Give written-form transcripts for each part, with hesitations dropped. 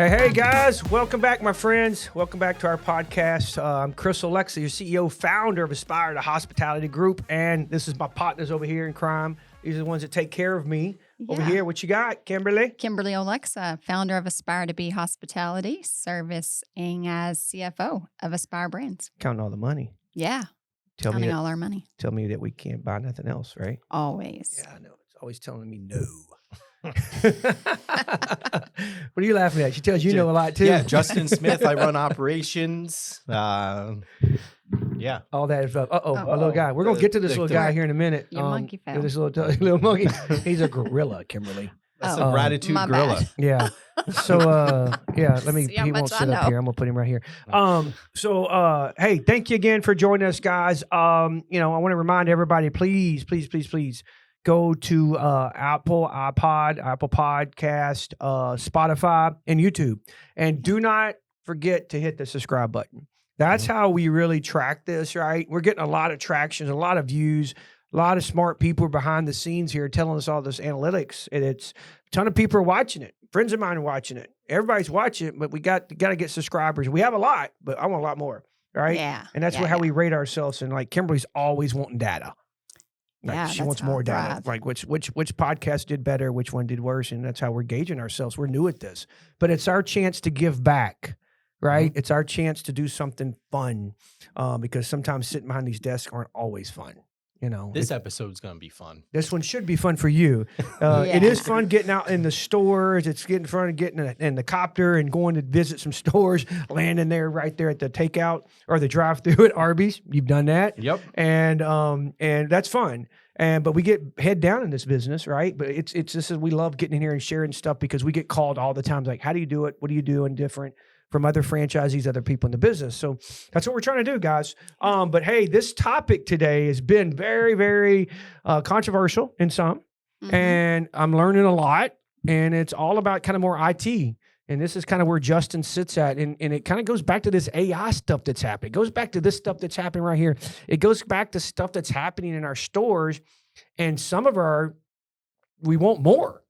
Hey guys, welcome back, my friends. Welcome back to our podcast. I'm Chris Olexa, your CEO, founder of Aspire, the hospitality group, and this is my partners over here in crime. These are the ones that take care of me. Over here, what you got, Kimberly? Kimberly Olexa, founder of Aspire to Be Hospitality, servicing as CFO of Aspire Brands. Counting all the money. Yeah, counting all our money. Tell me that we can't buy nothing else, right? Always. Yeah, I know. It's always telling me no. What are you laughing at? She tells you know a lot too. Yeah, Justin Smith. I run operations. Yeah. All that stuff. A little guy. We're going to get to this little guy here in a minute. Your monkey fell. This little monkey. He's a gorilla, Kimberly. That's a gratitude gorilla. Bad. Yeah. So, let me, he won't sit up here. I'm going to put him right here. Hey, thank you again for joining us, guys. I want to remind everybody, please go to Apple Podcast, Spotify, and YouTube. And do not forget to hit the subscribe button. That's how we really track this, right? We're getting a lot of traction, a lot of views, a lot of smart people behind the scenes here telling us all this analytics. And it's a ton of people are watching it. Friends of mine are watching it. Everybody's watching it, but we got to get subscribers. We have a lot, but I want a lot more, right? Yeah. And that's how we rate ourselves. And like Kimberly's always wanting data. Like she wants more data. Like which podcast did better, which one did worse, and that's how we're gauging ourselves. We're new at this, but it's our chance to give back, right? Mm-hmm. It's our chance to do something fun, because sometimes sitting behind these desks aren't always fun. This episode's gonna be fun. This one should be fun for you. It is fun getting out in the stores. It's getting fun of getting in the copter and going to visit some stores, landing there right there at the takeout or the drive-through at Arby's. You've done that. Yep. And that's fun. But we get head down in this business, right? But it's just we love getting in here and sharing stuff because we get called all the time. Like, how do you do it? What are you doing different from other franchisees, other people in the business? So that's what we're trying to do, guys. But hey, this topic today has been very, very controversial in some, and I'm learning a lot. And it's all about kind of more IT. And this is kind of where Justin sits at. And it kind of goes back to this AI stuff that's happening. It goes back to this stuff that's happening right here. It goes back to stuff that's happening in our stores. And some of we want more.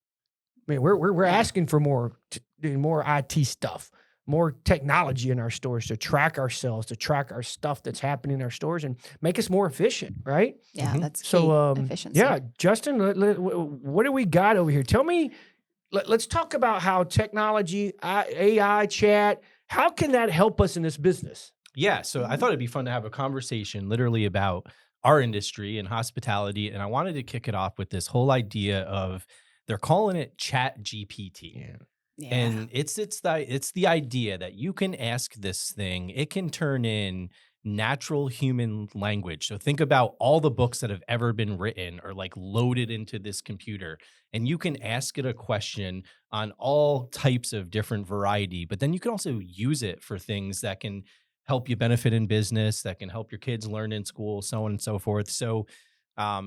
I mean, we're asking for more IT stuff, more technology in our stores to track ourselves, to track our stuff that's happening in our stores and make us more efficient, right? Yeah, that's key. Efficiency. Yeah, Justin, what do we got over here? Tell me. Let's talk about how technology, AI, chat, how can that help us in this business? Yeah, so I thought it'd be fun to have a conversation literally about our industry and hospitality. And I wanted to kick it off with this whole idea of, they're calling it ChatGPT. Yeah. And it's the idea that you can ask this thing, it can turn in natural human language. So think about all the books that have ever been written or like loaded into this computer, and you can ask it a question on all types of different variety, but then you can also use it for things that can help you benefit in business, that can help your kids learn in school, so on and so forth. So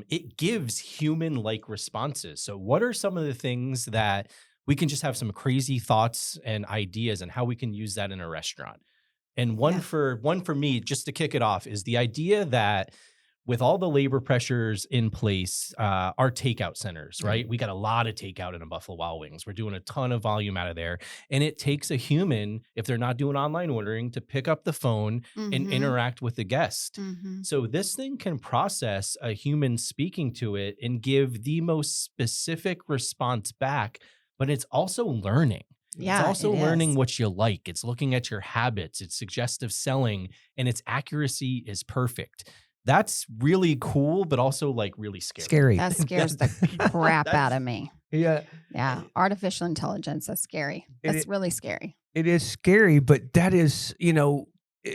it gives human-like responses. So what are some of the things that we can just have some crazy thoughts and ideas and how we can use that in a restaurant? And one for me, just to kick it off, is the idea that with all the labor pressures in place, our takeout centers, right? We got a lot of takeout in a Buffalo Wild Wings. We're doing a ton of volume out of there. And it takes a human, if they're not doing online ordering, to pick up the phone and interact with the guest. So this thing can process a human speaking to it and give the most specific response back, but it's also learning. Yeah, it's also learning what you like. It's looking at your habits. It's suggestive selling, and its accuracy is perfect. That's really cool, but also like really scary. That scares the crap out of me. Yeah. Yeah. Artificial intelligence. That's scary. That's really scary. It is scary, but that is,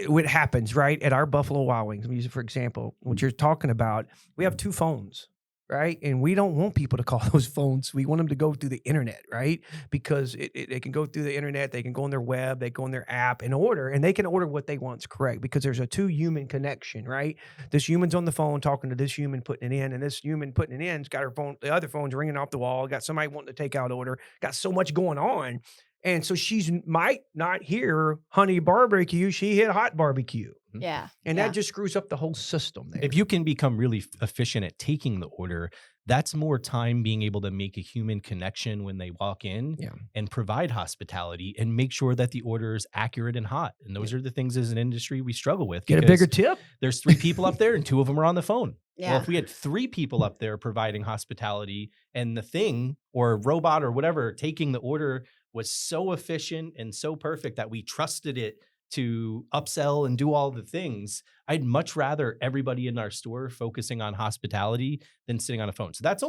what happens, right? At our Buffalo Wild Wings, I'm using for example, what you're talking about, we have 2 phones. Right. And we don't want people to call those phones. We want them to go through the internet, right? Because they can go through the internet. They can go on their web. They go on their app and order, and they can order what they want is correct because there's a 2-human connection, right? This human's on the phone talking to this human putting it in, and this human putting it in's got her phone, the other phone's ringing off the wall, got somebody wanting to take out order, got so much going on. And so she's might not hear honey barbecue. She hit hot barbecue, Yeah. And yeah. that just screws up the whole system there. If you can become really efficient at taking the order, that's more time being able to make a human connection when they walk in Yeah. and provide hospitality and make sure that the order is accurate and hot. And those are the things as an industry we struggle with. Get a because bigger tip. There's 3 people up there and 2 of them are on the phone. Yeah. Well, if we had 3 people up there providing hospitality and the thing or robot or whatever taking the order was so efficient and so perfect that we trusted it to upsell and do all the things, I'd much rather everybody in our store focusing on hospitality than sitting on a phone. So that's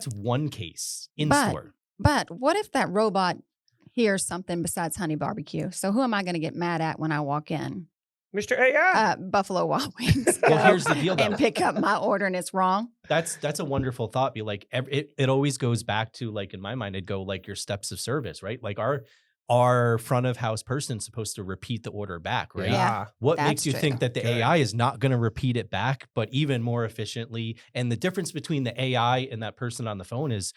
one case in store. But what if that robot hears something besides honey barbecue? So who am I going to get mad at when I walk in? Mr. AI. Buffalo Wild Wings. Well, here's the deal, though. And pick up my order and it's wrong. That's a wonderful thought. Be like, it always goes back to, like, in my mind, it'd go like your steps of service, right? Like our front of house person's supposed to repeat the order back, right? Yeah. What That's makes you true. think that the Good. AI is not going to repeat it back, but even more efficiently? And the difference between the AI and that person on the phone is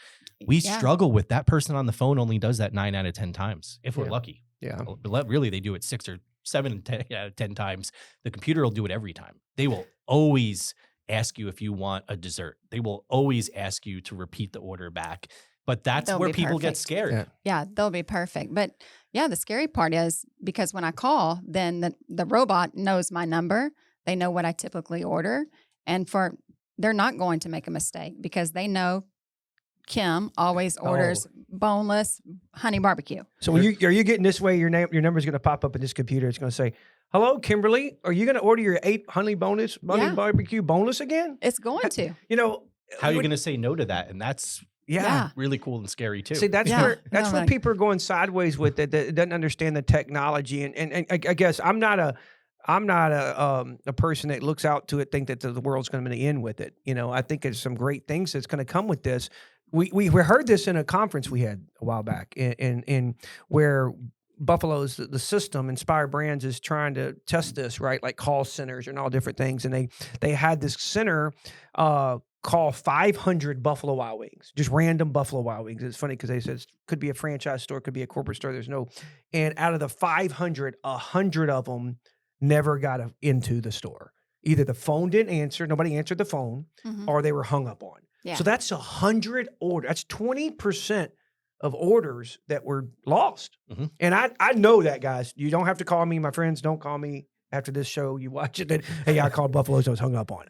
we Yeah. struggle with that person on the phone only does that 9 out of 10 times, if we're Yeah. lucky. Yeah. But really, they do it 6 or 7 out of 10 times. The computer will do it every time. They will always ask you if you want a dessert. They will always ask you to repeat the order back. But that's They'll where be people get perfect. scared. Yeah. Yeah, they'll be perfect. But yeah, the scary part is because when I call, then the robot knows my number. They know what I typically order. And they're not going to make a mistake because they know Kim always orders boneless honey barbecue. So are you getting this way? Your number's going to pop up in this computer. It's going to say, "Hello, Kimberly. Are you going to order your 8 honey Yeah. barbecue boneless again?" It's going to. You know, How are you when- going to say no to that? And that's Yeah. really cool and scary too. See, that's Yeah. where No, where like- people are going sideways with it. That doesn't understand the technology, and I guess I'm not a person that looks out to it, think that the world's going to end with it. You know, I think there's some great things that's going to come with this. We heard this in a conference we had a while back, in where Buffalo's the system Inspired Brands is trying to test this, right? Like call centers and all different things, and they had this center call 500 Buffalo Wild Wings, just random Buffalo Wild Wings. It's funny because they said it could be a franchise store, could be a corporate store. There's no, and out of the 500, 100 of them never got into the store. Either the phone didn't answer, nobody answered the phone, Mhm. or they were hung up on. Yeah. So that's 100 orders. That's 20% of orders that were lost. Mhm. And I know that, guys. You don't have to call me. My friends, don't call me after this show. You watch it. Hey, I called Buffalo's. I was hung up on.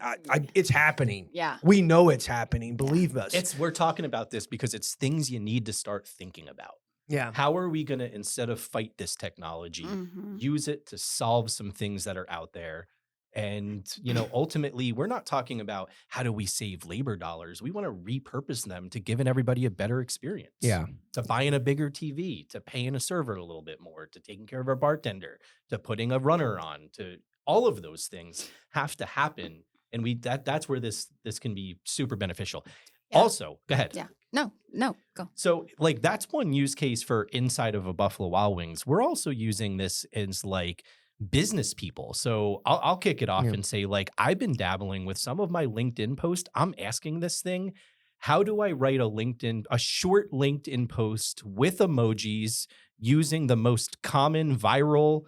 It's happening. Yeah. We know it's happening. Believe us. We're talking about this because it's things you need to start thinking about. Yeah. How are we going to, instead of fight this technology, Mhm. use it to solve some things that are out there? And, ultimately, we're not talking about how do we save labor dollars. We want to repurpose them to giving everybody a better experience. Yeah. To buying a bigger TV, to paying a server a little bit more, to taking care of our bartender, to putting a runner on, to all of those things have to happen. And that's where this can be super beneficial. Yeah. Also, go ahead. Yeah. No, go. So, like, that's one use case for inside of a Buffalo Wild Wings. We're also using this as like business people. So I'll kick it off Yeah. and say, like, I've been dabbling with some of my LinkedIn posts. I'm asking this thing, how do I write a short LinkedIn post with emojis using the most common viral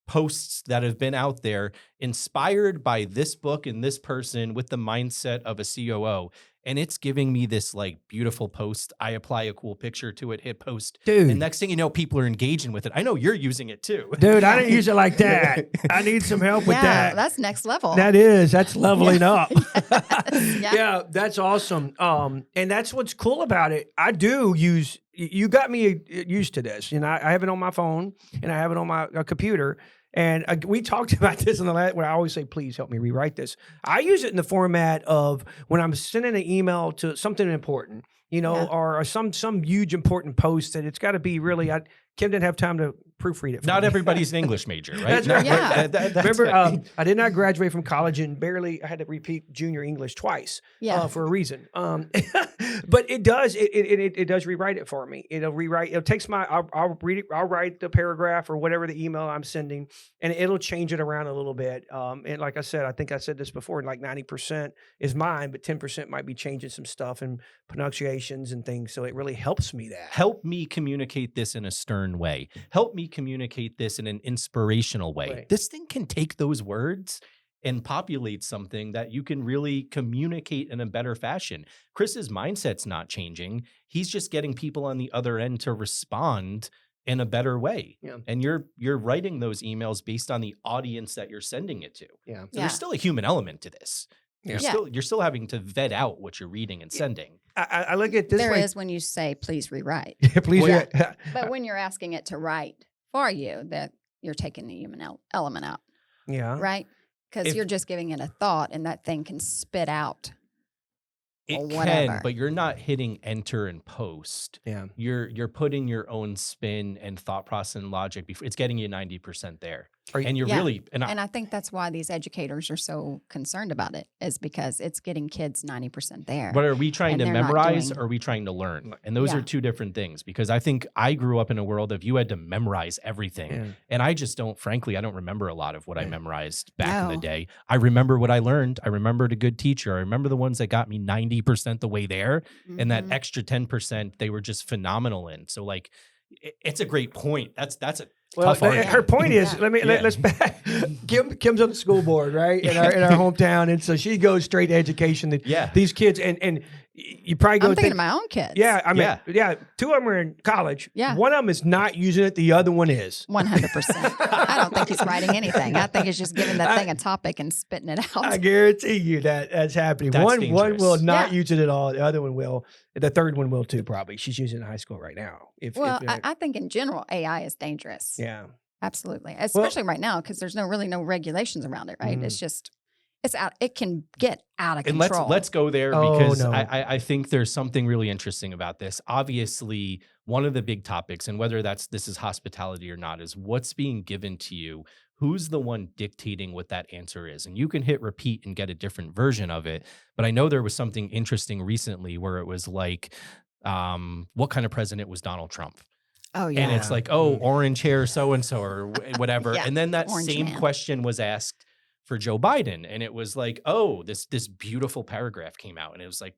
posts that have been out there, inspired by this book and this person with the mindset of a COO. And it's giving me this like beautiful post. I apply a cool picture to it, hit post. Dude. And next thing you know, people are engaging with it. I know you're using it too. Dude, I didn't use it like that. I need some help with Yeah, that. that's next level. That's leveling up. Yeah. Yeah, that's awesome. And that's what's cool about it. I do use, you got me used to this. You know, I have it on my phone and I have it on my computer. And we talked about this in the last, where I always say, please help me rewrite this. I use it in the format of when I'm sending an email to something important, Yeah. or some huge important post that it's got to be really, Kim didn't have time to proofread it. For Not me. everybody's an English major, right? That's No, right. Yeah. that's Remember, right. I did not graduate from college and I had to repeat junior English twice for a reason. But it does rewrite it for me. It takes I'll read it, I'll write the paragraph or whatever the email I'm sending, and it'll change it around a little bit. And like I said, I think I said this before, like 90% is mine, but 10% might be changing some stuff and pronunciations and things. So it really helps me that. Help me communicate this in a stern learn way. Help me communicate this in an inspirational way. Right. This thing can take those words and populate something that you can really communicate in a better fashion. Chris's mindset's not changing. He's just getting people on the other end to respond in a better way. Yeah. And you're writing those emails based on the audience that you're sending it to. Yeah. So there's still a human element to this. Yeah. You're still having to vet out what you're reading and sending. I look at this There way. is when you say, please rewrite. Please. Yeah. Yeah. But when you're asking it to write for you, that you're taking the human element out, Yeah. right? Because If- you're just giving it a thought and that thing can spit out. Or It can, whatever. but you're not hitting enter and post. Yeah. You're putting your own spin and thought process and logic before it's getting you 90% there. Are you- And you're Yeah. really And I think that's why these educators are so concerned about it, is because it's getting kids 90% there. But are we trying And to they're not memorize doing- or are we trying to learn? And those are Yeah. two different things, because I think I grew up in a world of you had to memorize everything. Yeah. And I just frankly, I don't remember a lot of what I Yeah. memorized back in the No. day. I remember what I learned. I remembered a good teacher. I remember the ones that got me 90% the way there. And that Mhm. extra 10%, they were just phenomenal in. So like, it's a great point. That's a Well, tough argument. her point is, Yeah. let's back. Kim's on the school board, right, in our hometown, and so she goes straight to education. That Yeah. these kids, and you probably go I'm thinking think, of my own kids. yeah, I mean, Yeah. yeah, two of them are in college. Yeah. One of them is not using it. The other one is. 100%. I don't think he's writing anything. I think he's just giving that thing a topic and spitting it out. I guarantee you that's happening. That's One dangerous. will not Yeah. use it at all. The other one will. The third one will too. Probably. She's using it in high school right now. Well, I think in general, AI is dangerous. yeah. Absolutely. Especially right now, because there's really no regulations around it, right? Mhm. It's just, it's out, it can get out of And control. let's go there, Oh, because no. I think there's something really interesting about this. Obviously, one of the big topics, and whether this is hospitality or not, is what's being given to you. Who's the one dictating what that answer is? And you can hit repeat and get a different version of it. But I know there was something interesting recently where it was like, what kind of president was Donald Trump? Oh, yeah. And it's like, oh, orange hair, so-and-so, or whatever. Yeah, And then that orange same man. question was asked for Joe Biden. And it was like, oh, this beautiful paragraph came out. And it was like,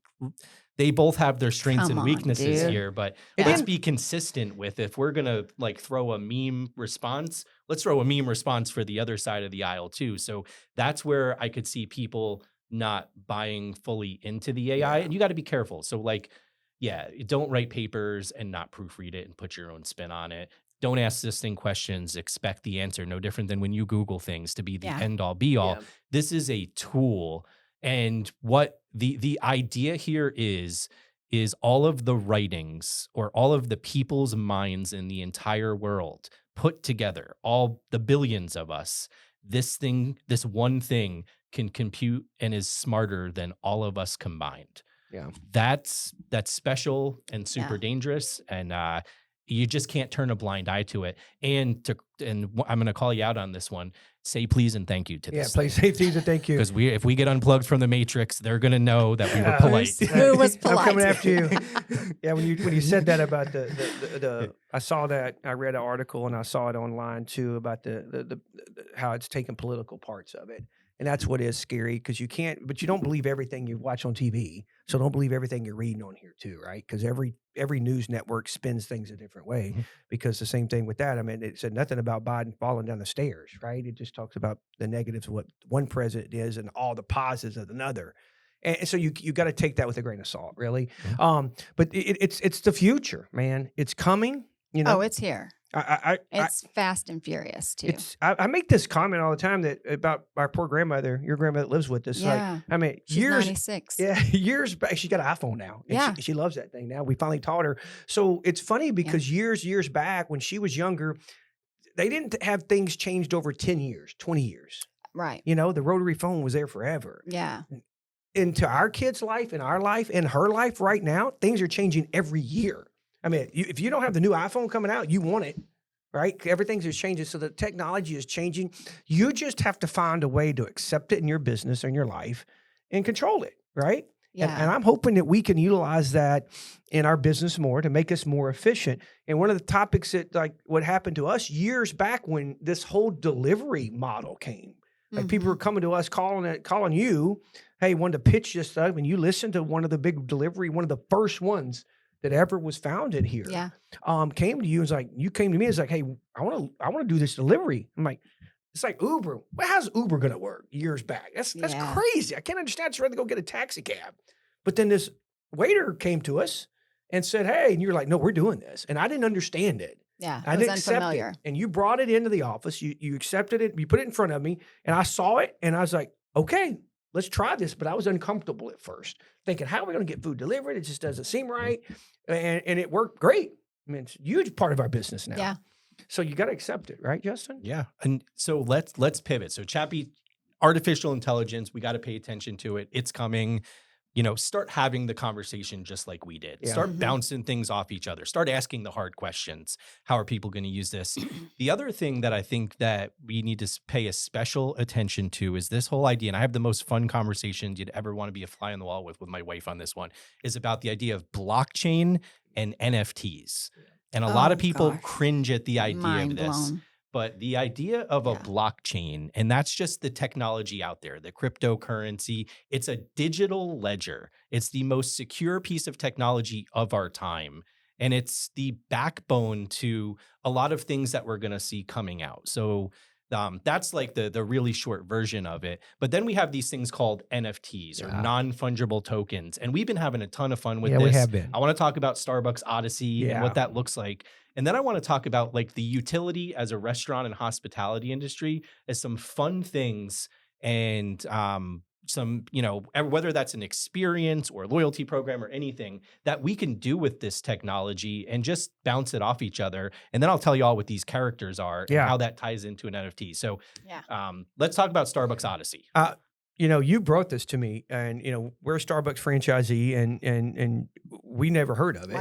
they both have their strengths Come and on, weaknesses dude. here. But And let's then- be consistent with, if we're going to like throw a meme response, let's throw a meme response for the other side of the aisle too. So that's where I could see people not buying fully into the AI. Yeah. And you got to be careful. So like, yeah, don't write papers and not proofread it and put your own spin on it. Don't ask this thing questions, expect the answer. No different than when you Google things to be the Yeah. end all be all. Yeah. This is a tool. And what the idea here is all of the writings or all of the people's minds in the entire world put together, all the billions of us, this one thing can compute and is smarter than all of us combined. Yeah. That's special and super Yeah. dangerous, and you just can't turn a blind eye to it. And I'm going to call you out on this one. Say please and thank you to Yeah. this, Play safety and thank you. because if we get unplugged from the Matrix, they're going to know that we were Yeah, polite. Who was I'm coming polite? after you. Yeah, when you said that about the I saw that, I read an article and I saw it online too about the how it's taken political parts of it. And that's what is scary, because you don't believe everything you watch on TV. So don't believe everything you're reading on here too, right? Because every news network spins things a different way. Mhm. Because the same thing with that. I mean, it said nothing about Biden falling down the stairs, right? It just talks about the negatives of what one president is and all the positives of another. And so you got to take that with a grain of salt, really. Yeah. But it's the future, man. It's coming. You know, Oh, it's here. it's It's fast and furious too. I make this comment all the time that about our poor grandmother, your grandmother that lives with us. Yeah. Like, I mean, She's years, 96. yeah, years back, she's got an iPhone now. And Yeah. she loves that thing now. We finally taught her. So it's funny because years back when she was younger, they didn't have things changed over 10 years, 20 years. Right. You know, the rotary phone was there forever. Yeah. Into our kids' life, in our life, in her life right now, things are changing every year. I mean, if you don't have the new iPhone coming out, you want it, right? Everything's just changing. So the technology is changing. You just have to find a way to accept it in your business or in your life and control it, right? Yeah. And I'm hoping that we can utilize that in our business more to make us more efficient. And one of the topics that, like, what happened to us years back when this whole delivery model came, like people were coming to us calling you, hey, wanted to pitch this stuff, and you listened to one of the big delivery, one of the first ones that ever was founded here, Yeah. came to you and was like, you came to me and was like, hey, I want to do this delivery. I'm like, it's like Uber. Well, how's Uber going to work years back? That's Yeah. crazy. I can't understand. I'd rather go get a taxi cab. But then this waiter came to us and said, hey, and you're like, no, we're doing this. And I didn't understand it. Yeah. I It was didn't accept unfamiliar. it. And you brought it into the office. You accepted it. You put it in front of me and I saw it and I was like, okay, let's try this. But I was uncomfortable at first thinking, how are we going to get food delivered? It just doesn't seem right. And it worked great. I mean, it's a huge part of our business now. Yeah. So you got to accept it, right, Justin? Yeah. And so let's pivot. So artificial intelligence, we got to pay attention to it. It's coming. Start having the conversation just like we did. Yeah. Start bouncing things off each other. Start asking the hard questions. How are people going to use this? The other thing that I think that we need to pay a special attention to is this whole idea, and I have the most fun conversations you'd ever want to be a fly on the wall with my wife on this one, is about the idea of blockchain and NFTs. And a lot of people cringe at the idea Mind of this. blown. But the idea of a blockchain, and that's just the technology out there, the cryptocurrency, it's a digital ledger. It's the most secure piece of technology of our time. And it's the backbone to a lot of things that we're going to see coming out. So that's like the really short version of it. But then we have these things called NFTs or non-fungible tokens. And we've been having a ton of fun with this. We have been. I want to talk about Starbucks Odyssey and what that looks like. And then I want to talk about like the utility as a restaurant and hospitality industry as some fun things and some, whether that's an experience or loyalty program or anything that we can do with this technology and just bounce it off each other. And then I'll tell you all what these characters are and how that ties into an NFT. So let's talk about Starbucks Odyssey. You brought this to me, and we're a Starbucks franchisee, and we never heard of it.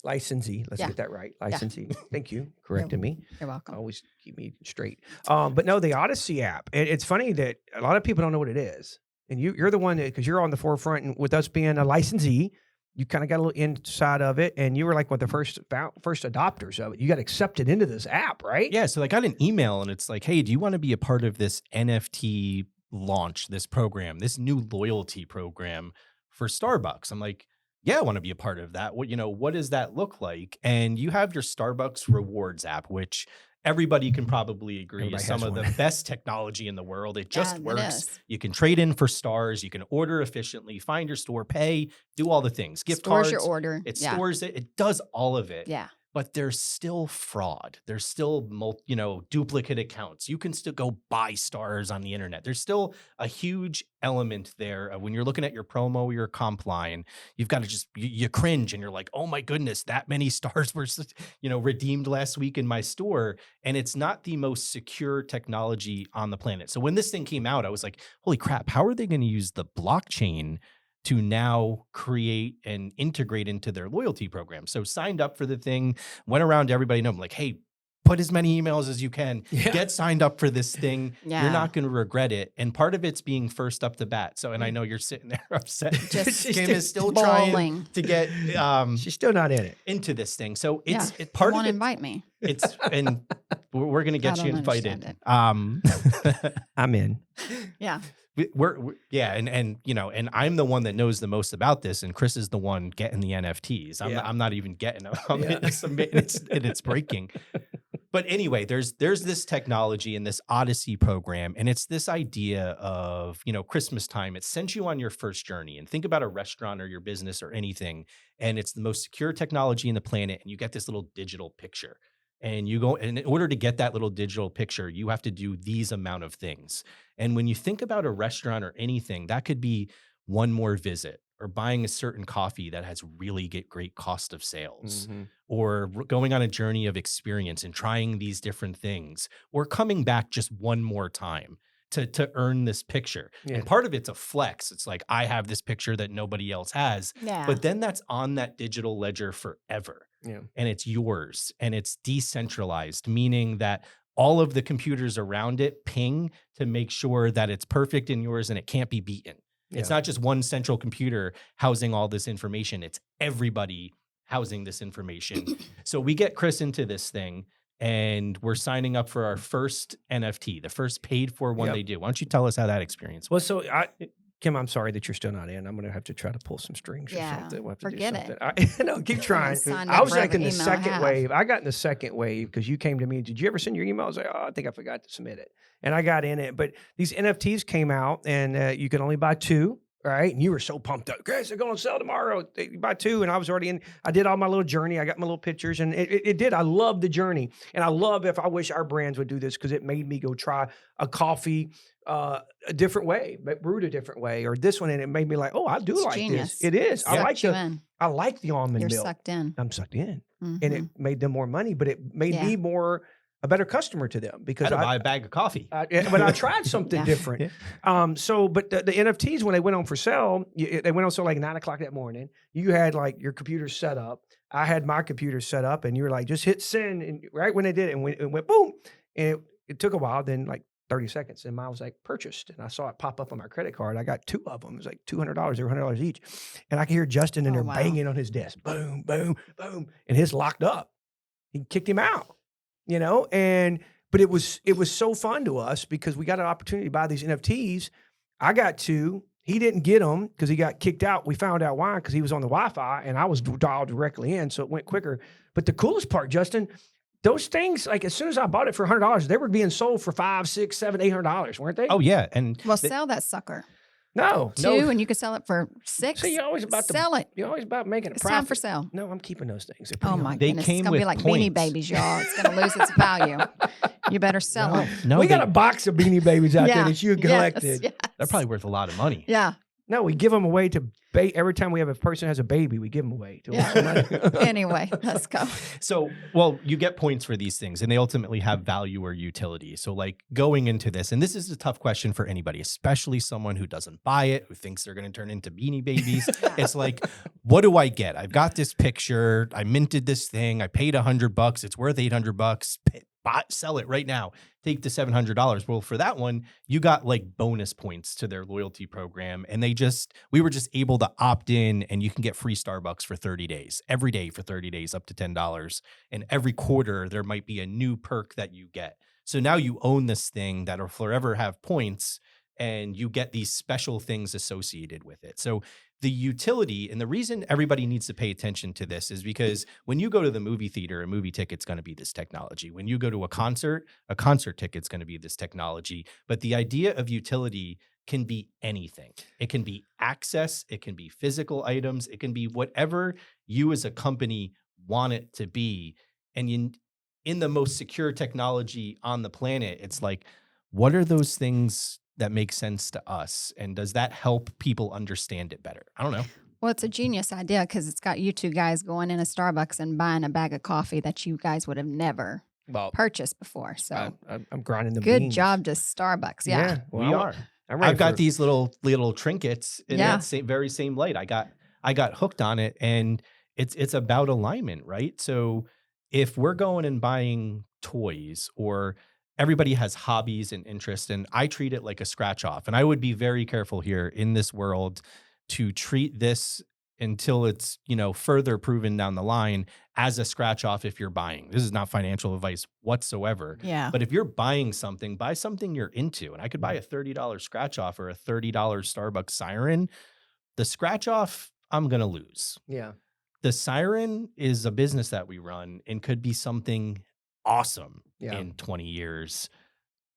Licensee. Let's get that right. Licensee. Thank you, correcting me. You're welcome. Always keep me straight. But no, the Odyssey app. And it's funny that a lot of people don't know what it is, and you're the one that, because you're on the forefront, and with us being a licensee, you kind of got a little inside of it, and you were like one of the first adopters of it. You got accepted into this app, right? Yeah. So I got an email, and it's like, hey, do you want to be a part of this NFT launch, this program, this new loyalty program for Starbucks? I'm like, yeah, I want to be a part of that. What does that look like? And you have your Starbucks rewards app, which everybody can probably agree is some of the best technology in the world. It just works. You can trade in for stars. You can order efficiently, find your store, pay, do all the things. Gift cards. Stores your order. It stores it. It does all of it. Yeah. But there's still fraud. There's still duplicate accounts. You can still go buy stars on the internet. There's still a huge element there of when you're looking at your promo, your comp line, you've got to just, you cringe and you're like, oh my goodness, that many stars were, redeemed last week in my store. And it's not the most secure technology on the planet. So when this thing came out, I was like, holy crap, how are they going to use the blockchain to now create and integrate into their loyalty program? So signed up for the thing, went around to everybody, I'm like, hey, put as many emails as you can, get signed up for this thing. You're not going to regret it. And part of it's being first up the bat. So, and I know you're sitting there upset. Kim is still trying to get, she's still not in it, into this thing. So it's part of it. Invite me. And we're going to get you invited. I'm in. Yeah. And I'm the one that knows the most about this, and Chris is the one getting the NFTs. I'm not even getting them. It's breaking. But anyway, there's this technology in this Odyssey program, and it's this idea of, Christmas time. It sends you on your first journey, and think about a restaurant or your business or anything, and it's the most secure technology in the planet, and you get this little digital picture. And you go, and in order to get that little digital picture, you have to do these amount of things. And when you think about a restaurant or anything, that could be one more visit, or buying a certain coffee that has really great cost of sales, or going on a journey of experience and trying these different things, or coming back just one more time to earn this picture. And part of it's a flex. It's like, I have this picture that nobody else has, but then that's on that digital ledger forever. And it's yours, and it's decentralized, meaning that all of the computers around it ping to make sure that it's perfect and yours and it can't be beaten. It's not just one central computer housing all this information. It's everybody housing this information. So we get Chris into this thing, and we're signing up for our first NFT, the first paid for one they do. Why don't you tell us how that experience was? Well, so Kim, I'm sorry that you're still not in. I'm going to have to try to pull some strings or Yeah, something. We'll have to forget do it. something. No, keep trying. Signed I up was for like in every the email I second have. wave. I got in the second wave because you came to me. Did you ever send your email? I was like, oh, I think I forgot to submit it. And I got in it. But these NFTs came out and you can only buy 2. Right. And you were so pumped up. Chris, they're going to sell tomorrow. You buy 2. And I was already in. I did all my little journey. I got my little pictures and it did. I love the journey. And I wish our brands would do this because it made me go try a coffee a different way, but brewed a different way, or this one. And it made me like, oh, I do It's like genius. this. It is. It sucks you in. I like the almond You're milk. sucked in. I'm sucked in. And Mhm. it made them more money, but it made Yeah. me a better customer to them because Gotta buy a bag of coffee. but I tried something Yeah. different. But the NFTs, when they went on for sale, they went on sale like 9:00 that morning. You had like your computer set up. I had my computer set up, and you were like, just hit send. And right when they did it, and it went boom. And it took a while, then like 30 seconds. And mine was like purchased. And I saw it pop up on my credit card. I got 2 of them. It was like $200. They were $100 each. And I could hear Justin in Oh, there wow. banging on his desk. Boom, boom, boom. And his locked up. He kicked him out, but it was so fun to us because we got an opportunity to buy these NFTs. I got 2. He didn't get them because he got kicked out. We found out why, because he was on the Wi-Fi and I was dialed directly in, so it went quicker. But the coolest part, Justin, those things, like as soon as I bought it for $100, they were being sold for $500, $600, $700, $800, weren't they? Oh yeah, and Well, sell that sucker. No. 2, and you can sell it for 6. So you're always about sell it. You're always about making a It's profit. time for sale. No, I'm keeping those things. They're Oh pretty my hard. They goodness, came it's gonna be with like Beanie points. Babies, y'all. It's gonna lose its value. You better sell them. no, We they, got a box of Beanie Babies out there Yeah. that you collected. Yes. they're probably worth a lot of money. Yeah. No, we give them away to every time we have a person has a baby, we give them away to Yeah. Anyway, let's go. So, well, you get points for these things and they ultimately have value or utility. So like going into this, and this is a tough question for anybody, especially someone who doesn't buy it, who thinks they're going to turn into Beanie Babies. Yeah. It's like, what do I get? I've got this picture. I minted this thing. I paid $100. It's worth $800. Sell it right now. Take the $700. Well, for that one, you got like bonus points to their loyalty program. And we were just able to opt in and you can get free Starbucks for 30 days, every day for 30 days, up to $10. And every quarter, there might be a new perk that you get. So now you own this thing that'll forever have points and you get these special things associated with it. So the utility and the reason everybody needs to pay attention to this is because when you go to the movie theater, a movie ticket's going to be this technology. When you go to a concert ticket's going to be this technology. But the idea of utility can be anything. It can be access. It can be physical items. It can be whatever you as a company want it to be. And in the most secure technology on the planet, it's like, what are those things that make sense to us? And does that help people understand it better? I don't know. Well, it's a genius idea because it's got you 2 guys going in a Starbucks and buying a bag of coffee that you guys would have never purchased before. So I'm grinding the good beans. job to Starbucks. Yeah. Well, We are. I'm ready I've got for- these little trinkets in Yeah. that very same light. I got hooked on it, and it's about alignment, right? So if we're going and buying toys, or everybody has hobbies and interests, and I treat it like a scratch off, and I would be very careful here in this world to treat this until it's further proven down the line as a scratch off. If you're buying, this is not financial advice whatsoever. Yeah. But if you're buying something, buy something you're into. And I could buy a $30 scratch off or a $30 Starbucks siren. The scratch off, I'm going to lose. Yeah. The siren is a business that we run and could be something awesome in 20 years.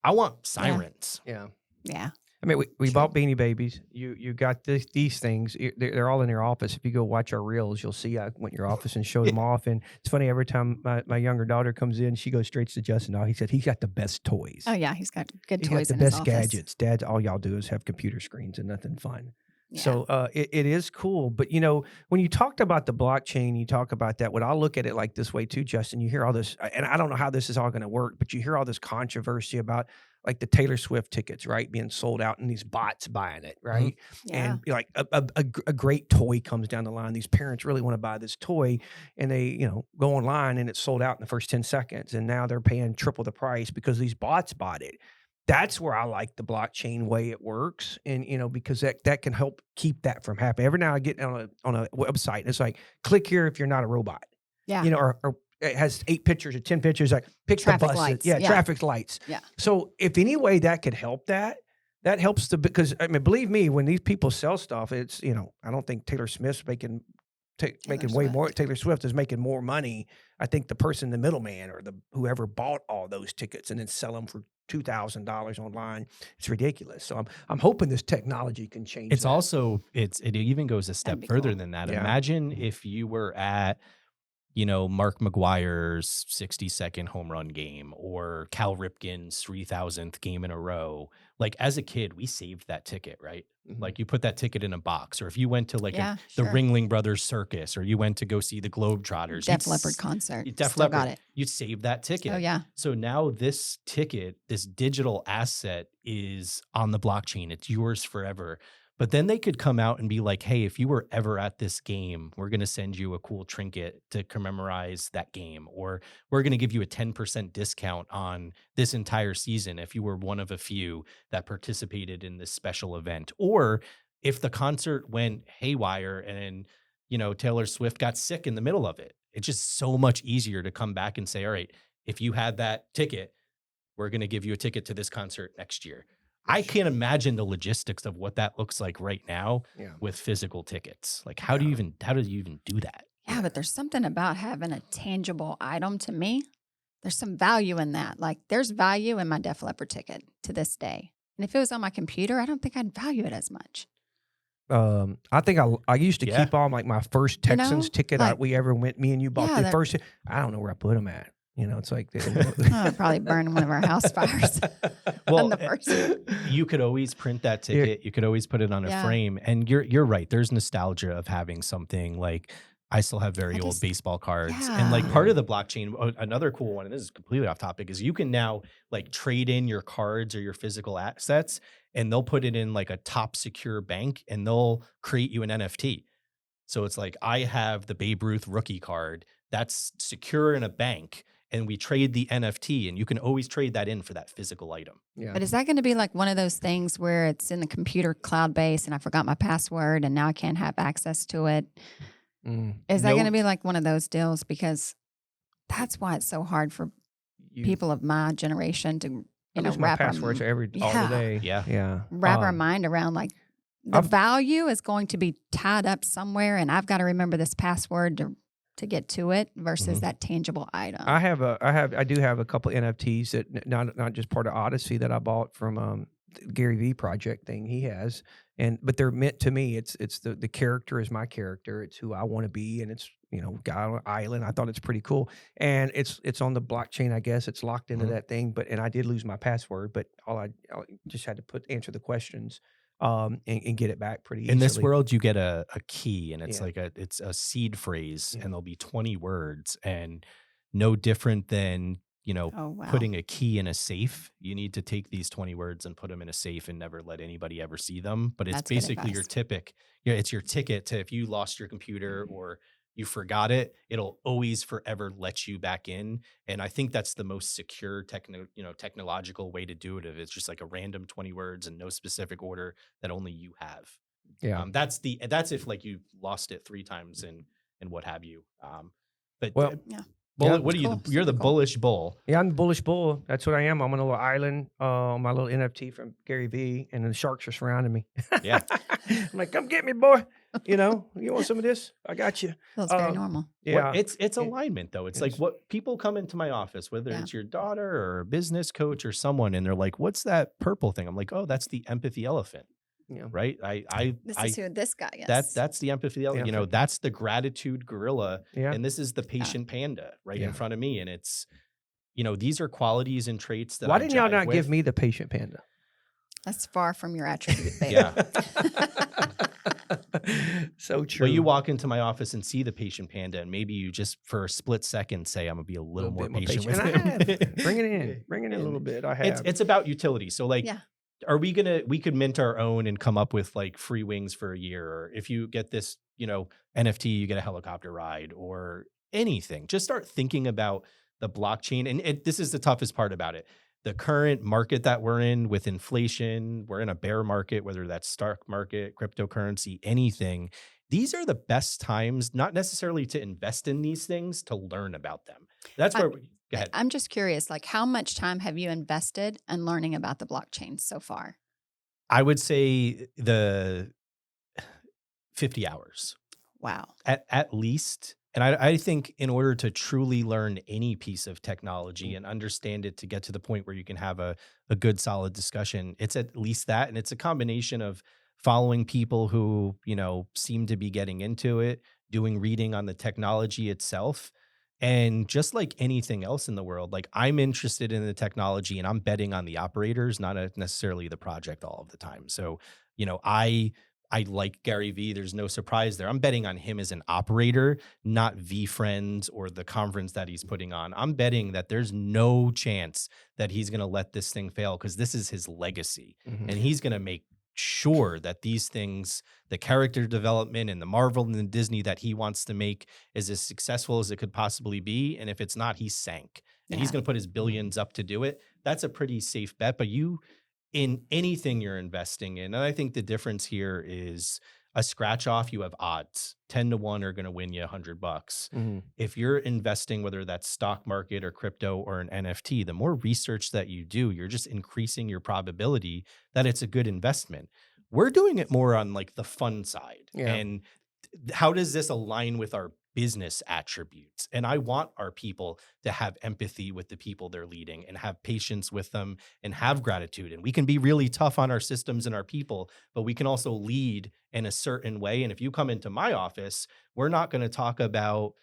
I want sirens. Yeah. Yeah. I mean, we True. bought Beanie Babies. You got these things. They're all in your office. If you go watch our reels, you'll see I went in your office and showed them off. And it's funny, every time my younger daughter comes in, she goes straight to Justin. He said he's got the best toys. Oh, yeah. He's got good He's toys got in the his best office. gadgets. Dad, all y'all do is have computer screens and nothing fun. Yeah. So it is cool. But, when you talked about the blockchain, you talk about that. What I look at it like this way too, Justin, you hear all this, and I don't know how this is all going to work, but you hear all this controversy about like the Taylor Swift tickets, right? Being sold out and these bots buying it, right? Yeah. And like a great toy comes down the line. These parents really want to buy this toy and they, go online and it's sold out in the first 10 seconds. And now they're paying triple the price because these bots bought it. That's where I like the blockchain way it works. And, because that can help keep that from happening. Every now I get on a website and it's like, click here if you're not a robot. Yeah. Or it has 8 pictures or 10 pictures, like pick Traffic the bus. lights. Yeah, Yeah. traffic lights. Yeah. So if any way that could help that, that helps because I mean, believe me, when these people sell stuff, it's I don't think Taylor Swift's Taylor making way more. Swift. Taylor Swift is making more money. I think the person, the middleman, or the whoever bought all those tickets and then sell them for $2,000 online, it's ridiculous. So I'm hoping this technology can change It's that. also it even goes a That'd step be further cool. than that. Yeah. Imagine if you were at, Mark McGuire's 60-second home run game or Cal Ripken's 3,000th game in a row. Like as a kid, we saved that ticket, right? Mhm. Like you put that ticket in a box, or if you went to like Yeah, the sure. Ringling Brothers Circus, or you went to go see the Globetrotters, Def Leppard concert. Def Still Leppard, got it. you'd save that ticket. Oh yeah. So now this ticket, this digital asset is on the blockchain. It's yours forever. But then they could come out and be like, hey, if you were ever at this game, we're going to send you a cool trinket to commemorate that game. Or we're going to give you a 10% discount on this entire season if you were one of a few that participated in this special event. Or if the concert went haywire and, Taylor Swift got sick in the middle of it, it's just so much easier to come back and say, all right, if you had that ticket, we're going to give you a ticket to this concert next year. I can't imagine the logistics of what that looks like right now Yeah. with physical tickets. Like how do you even do that? Yeah, but there's something about having a tangible item to me. There's some value in that. Like there's value in my Def Leppard ticket to this day. And if it was on my computer, I don't think I'd value it as much. I think I used to Yeah. keep on like my first Texans ticket like- we ever went. Me and you bought Yeah, the they're- first. I don't know where I put them at. It's like Oh, probably burned one of our house fires. Well, the first. you could always print that ticket. You could always put it on a Yeah. frame. And you're right. There's nostalgia of having something like I still have very I old just- baseball cards. And like Yeah. part of the blockchain, another cool one, and this is completely off topic, is you can now like trade in your cards or your physical assets and they'll put it in like a top secure bank and they'll create you an NFT. So it's like I have the Babe Ruth rookie card that's secure in a bank and we trade the NFT and you can always trade that in for that physical item. yeah. But is that going to be like one of those things where it's in the computer cloud base and I forgot my password and now I can't have access to it? Mm. Is that No. going to be like one of those deals? Because that's why it's so hard for people of my generation to, I lose my wrap our, passwords all the Yeah. day. Yeah. Yeah. wrap our mind around like the value is going to be tied up somewhere and I've got to remember this password to get to it versus Mhm. that tangible item. I do have a couple NFTs that not just part of Odyssey that I bought from the Gary V project thing he has, but they're meant to me. It's the character is my character. It's who I want to be, and it's guy on an island. I thought it's pretty cool, and it's on the blockchain. I guess it's locked into Mhm. that thing. And I did lose my password, but I just had to answer the questions and get it back pretty easily. In this world, you get a key and it's Yeah. like it's a seed phrase Yeah. and there'll be 20 words and no different than, Oh, wow. putting a key in a safe. You need to take these 20 words and put them in a safe and never let anybody ever see them. But it's That's good basically your advice. it's your ticket to if you lost your computer or you forgot it, it'll always forever let you back in. And I think that's the most secure technological way to do it. If it's just like a random 20 words and no specific order that only you have. Yeah. That's if like you lost it 3 times and what have you. But Well, Yeah. Bullet, Yeah. what are you? Cool. You're the Super cool. bullish bull. Yeah, I'm the bullish bull. That's what I am. I'm on a little island, on my little NFT from Gary V, and the sharks are surrounding me. Yeah. I'm like, come get me, boy. You want some of this? I got you. Feels very Uh, normal. Yeah. It's It- alignment though. It's like it's- what people come into my office, whether Yeah. it's your daughter or a business coach or someone, and they're like, "What's that purple thing?" I'm like, "Oh, that's the empathy elephant." yeah. Right? This is who this guy is. That's the empathy elephant. Yeah. That's the gratitude gorilla, Yeah. and this is the patient panda right Yeah. in front of me. And it's these are qualities and traits that Why I didn't y'all jive not give with. me the patient panda? That's far from your attribute there. Yeah. So true. Well, you walk into my office and see the patient panda, and maybe you just for a split second say, "I'm gonna be a little more bit patient with And him." I have. Bring it in. Bring it in a And little bit. I have. It's about utility. So like, Yeah. are we we could mint our own and come up with like free wings for a year, or if you get this, NFT, you get a helicopter ride or anything. Just start thinking about the blockchain. And this is the toughest part about it. The current market that we're in with inflation, we're in a bear market, whether that's stock market, cryptocurrency, anything. These are the best times, not necessarily to invest in these things, to learn about them. That's where go ahead. I'm just curious, like how much time have you invested in learning about the blockchain so far? I would say the 50 hours Wow. at least. And I think in order to truly learn any piece of technology Mm. and understand it to get to the point where you can have a good solid discussion, it's at least that. And it's a combination of following people who, seem to be getting into it, doing reading on the technology itself. And just like anything else in the world, like I'm interested in the technology and I'm betting on the operators, not necessarily the project all of the time. So, I like Gary Vee. There's no surprise there. I'm betting on him as an operator, not V Friends or the conference that he's putting on. I'm betting that there's no chance that he's going to let this thing fail because this is his legacy. Mhm. And he's going to make sure that these things, the character development and the Marvel and the Disney that he wants to make is as successful as it could possibly be. And if it's not, he's sank. And he's Yeah. going to put his billions up to do it. That's a pretty safe bet. But in anything you're investing in. And I think the difference here is a scratch off, you have odds. 10 to 1 are going to win you $100. Mhm. If you're investing, whether that's stock market or crypto or an NFT, the more research that you do, you're just increasing your probability that it's a good investment. We're doing it more on like the fun side. Yeah. And how does this align with our business attributes? And I want our people to have empathy with the people they're leading and have patience with them and have gratitude. And we can be really tough on our systems and our people, but we can also lead in a certain way. And if you come into my office, we're not going to talk about,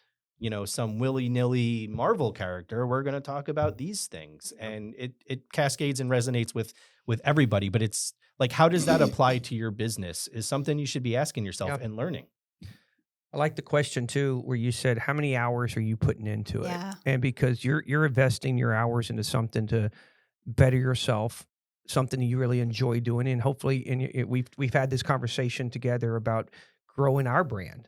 some willy-nilly Marvel character. We're going to talk about these things. Yep. And it cascades and resonates with everybody. But it's like, how does that apply to your business is something you should be asking yourself Yeah. and learning. I like the question too, where you said, how many hours are you putting into it? Yeah. And because you're investing your hours into something to better yourself, something that you really enjoy doing. And hopefully, we've had this conversation together about growing our brand,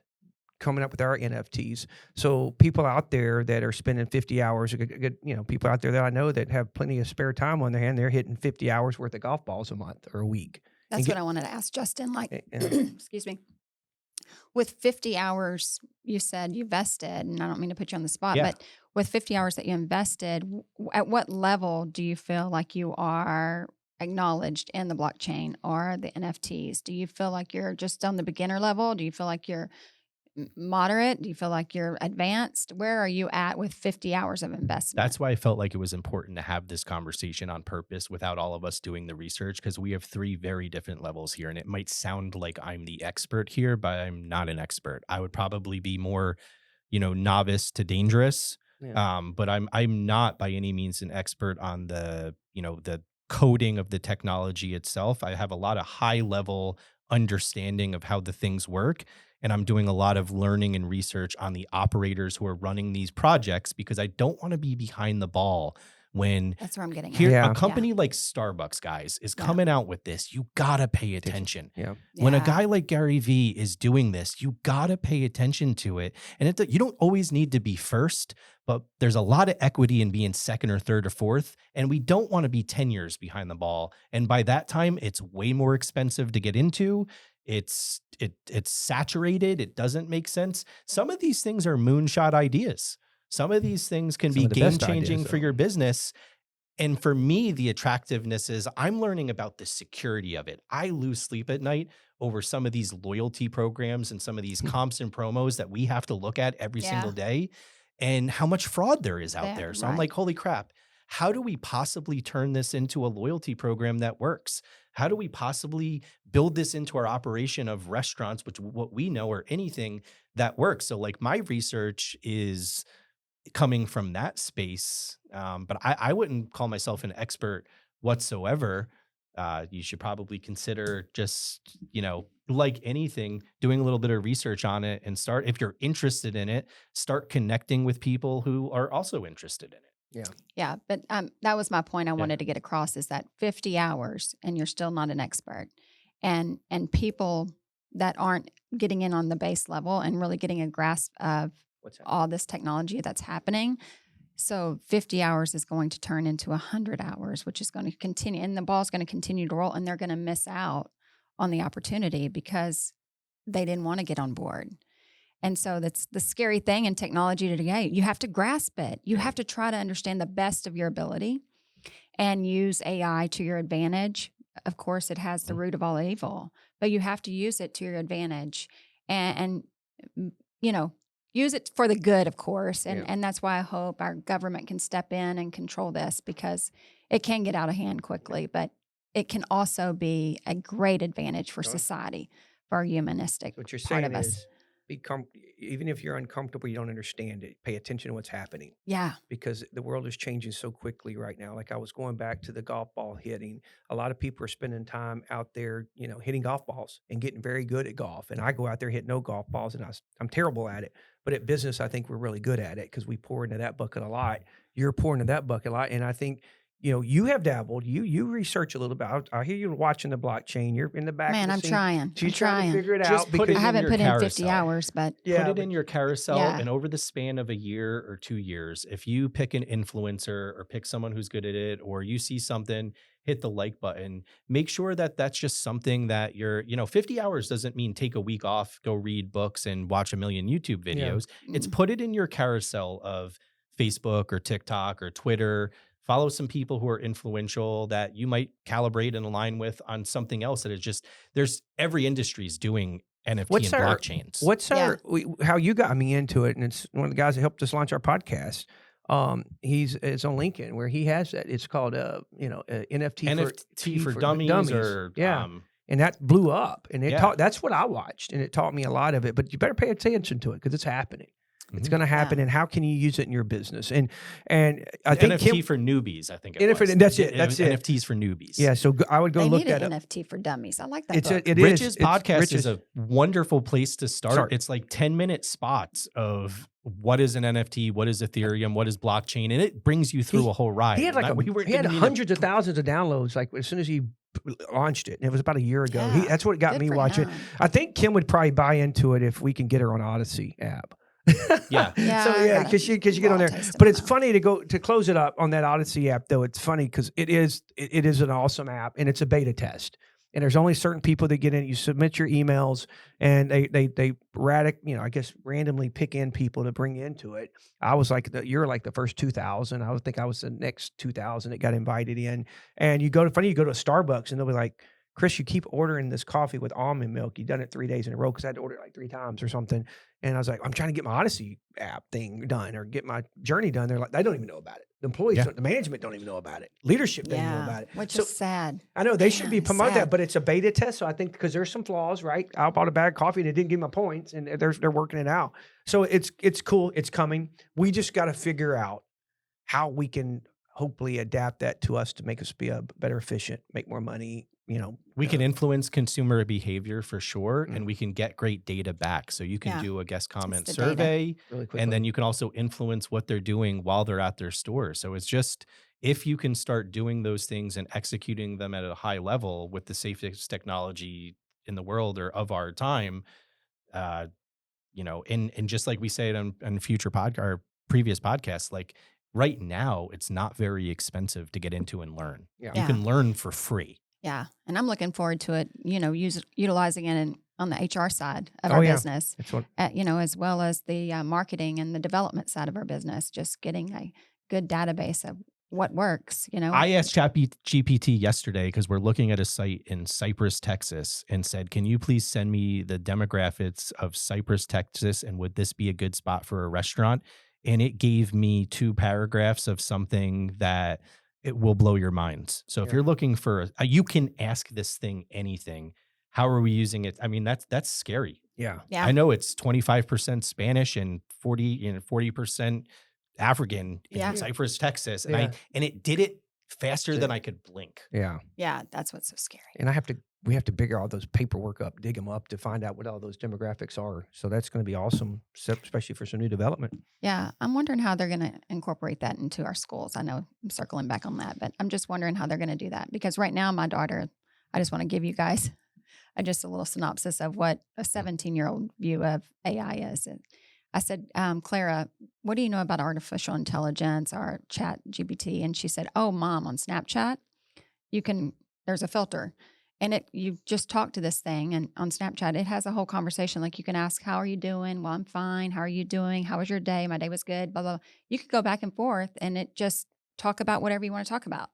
coming up with our NFTs. So people out there that are spending 50 hours, people out there that I know that have plenty of spare time on their hand, they're hitting 50 hours worth of golf balls a month or a week. That's what I wanted to ask Justin. Like, Yeah. excuse me. With 50 hours, you said you vested, and I don't mean to put you on the spot, Yeah. but with 50 hours that you invested, at what level do you feel like you are acknowledged in the blockchain or the NFTs? Do you feel like you're just on the beginner level? Do you feel like you're moderate? Do you feel like you're advanced? Where are you at with 50 hours of investment? That's why I felt like it was important to have this conversation on purpose without all of us doing the research, because we have 3 very different levels here. And it might sound like I'm the expert here, but I'm not an expert. I would probably be more, novice to dangerous. Yeah. But I'm not by any means an expert on the coding of the technology itself. I have a lot of high level understanding of how the things work. And I'm doing a lot of learning and research on the operators who are running these projects because I don't want to be behind the ball when That's where I'm getting here at. Yeah. a company like Starbucks, guys, is Yeah. coming out with this. You gotta pay attention. Yeah. When a Yeah. guy like Gary Vee is doing this, you gotta pay attention to it. And you don't always need to be first, but there's a lot of equity in being second or third or fourth. And we don't want to be 10 years behind the ball. And by that time, it's way more expensive to get into. It's saturated. It doesn't make sense. Some of these things are moonshot ideas. Some of these things can Some be of the game best ideas, changing for though. your business. And for me, the attractiveness is I'm learning about the security of it. I lose sleep at night over some of these loyalty programs and some of these comps and promos that we have to look at every single Yeah. day and how much fraud there is out That- there. So I'm right. like, holy crap. How do we possibly turn this into a loyalty program that works? How do we possibly build this into our operation of restaurants, which what we know or anything that works? So like my research is coming from that space. But I wouldn't call myself an expert whatsoever. You should probably consider just, like anything, doing a little bit of research on it and start, if you're interested in it, start connecting with people who are also interested in it. Yeah. Yeah, but that was my point I Yeah. wanted to get across is that 50 hours and you're still not an expert. And people that aren't getting in on the base level and really getting a grasp of What's that? all this technology that's happening. So 50 hours is going to turn into 100 hours, which is going to continue, and the ball's going to continue to roll, and they're going to miss out on the opportunity because they didn't want to get on board. And so that's the scary thing in technology today. You have to grasp it. You have to try to understand the best of your ability and use AI to your advantage of course, it has the Mhm. root of all evil, but you have to use it to your advantage and you know, use it for the good, of course. Yeah. And that's why I hope our government can step in and control this because it can get out of hand quickly, but it can also be a great advantage for Oh, society, for our humanistic what you're part saying of us. is, even if you're uncomfortable, you don't understand it. Pay attention to what's happening Yeah. because the world is changing so quickly right now. Like I was going back to the golf ball hitting. A lot of people are spending time out there, hitting golf balls and getting very good at golf. And I go out there hitting no golf balls, and I'm terrible at it. But at business, I think we're really good at it because we pour into that bucket a lot. You're pouring into that bucket a lot, and I think. You have dabbled. You research a little bit. I hear you watching the blockchain. You're in the back of Man, the I'm scene. trying. So I'm you're trying to trying. figure it Just out put I it because in haven't your put in 50 carousel. hours, but Put yeah, it but in your carousel, yeah. and over the span of a year or 2 years, if you pick an influencer or pick someone who's good at it, or you see something, hit the like button. Make sure that that's just something that 50 hours doesn't mean take a week off, go read books and watch a million YouTube yeah. videos. It's Mm. put it in your carousel of Facebook or TikTok or Twitter. Follow some people who are influential that you might calibrate and align with on something else that is just every industry is doing NFT What's and our blockchains. what's Yeah. how you got me into it, and it's one of the guys that helped us launch our podcast. It's on LinkedIn where he has that. It's called NFT NFT for for dummies dummies. or Yeah. And that blew up, and yeah. that's what I watched, and it taught me a lot of it. But you better pay attention to it because it's happening. It's Mhm. going to happen, Yeah. and how can you use it in your business? And I think NFT Kim, for newbies, I think it NFT was. that's it. That's it. NFTs for newbies. Yeah. So I would go They look need an that up. NFT for dummies. I like that It's book. it Rich's is. podcast Rich's. is a wonderful place to start. Start. It's like 10-minute spots of what is an NFT, what is Ethereum, what is blockchain, and it brings you through a whole ride. He had And like we weren't he had didn't mean to- hundreds of thousands of downloads like as soon as he launched it. And it was about a year ago. Yeah, That's what got good me for watching. him. I think Kim would probably buy into it if we can get her on Odyssey app. Yeah. Yeah, So I yeah, got because a you get on raw there. taste of But my it's mouth. funny to close it up on that Odyssey app though. It's funny because it is an awesome app and it's a beta test. And there's only certain people that get in. You submit your emails, and they randomly pick in people to bring into it. I was like you're like the first 2,000. I would think I was the next 2,000 that got invited in. And you go to a Starbucks, and they'll be like, Chris, you keep ordering this coffee with almond milk. You've done it 3 days in a row because I had to order it like 3 times or something. And I was like, I'm trying to get my Odyssey app thing done or get my journey done. They're like, they don't even know about it. The employees, Yeah. the management don't even know about it. Leadership doesn't know Yeah, about it. which So is sad. I know they should be Man, promote sad. that, but it's a beta test. So I think because there's some flaws, right? I bought a bag of coffee and it didn't give my points, and they're working it out. So it's cool. It's coming. We just got to figure out how we can hopefully adapt that to us to make us be a better efficient, make more money. We can influence consumer behavior for sure, Mm. and we can get great data back. So you can Yeah. do a guest comment the data. survey, really quickly. and then you can also influence what they're doing while they're at their store. So it's just if you can start doing those things and executing them at a high level with the safest technology in the world or of our time, and just like we say on future or previous podcasts, like right now, it's not very expensive to get into and learn. Yeah. You Yeah. can learn for free. Yeah, and I'm looking forward to it. Utilizing it on the HR side of Oh, our yeah. business, That's what. as well as the marketing and the development side of our business. Just getting a good database of what works. I asked ChatGPT yesterday because we're looking at a site in Cypress, Texas, and said, "Can you please send me the demographics of Cypress, Texas, and would this be a good spot for a restaurant?" And it gave me 2 paragraphs of something that it will blow your minds. So if Yeah. you're looking for, you can ask this thing anything. How are we using it? I mean, that's scary. Yeah. Yeah, I know it's 25% Spanish and 40% African in Yeah. Cypress, Texas, and Yeah. and it did it faster That's than it. I could blink. Yeah. yeah, that's what's so scary. And we have to figure all those paperwork up, dig them up to find out what all those demographics are. So that's going to be awesome, especially for some new development. Yeah, I'm wondering how they're going to incorporate that into our schools. I know I'm circling back on that, but I'm just wondering how they're going to do that because right now, my daughter, I just want to give you guys just a little synopsis of what a 17-year-old view of AI is. And I said, Clara, what do you know about artificial intelligence or ChatGPT? And she said, oh, Mom, on Snapchat, there's a filter. And you just talk to this thing, and on Snapchat, it has a whole conversation. Like you can ask, how are you doing? Well, I'm fine. How are you doing? How was your day? My day was good, blah, blah. You could go back and forth, and it just talk about whatever you want to talk about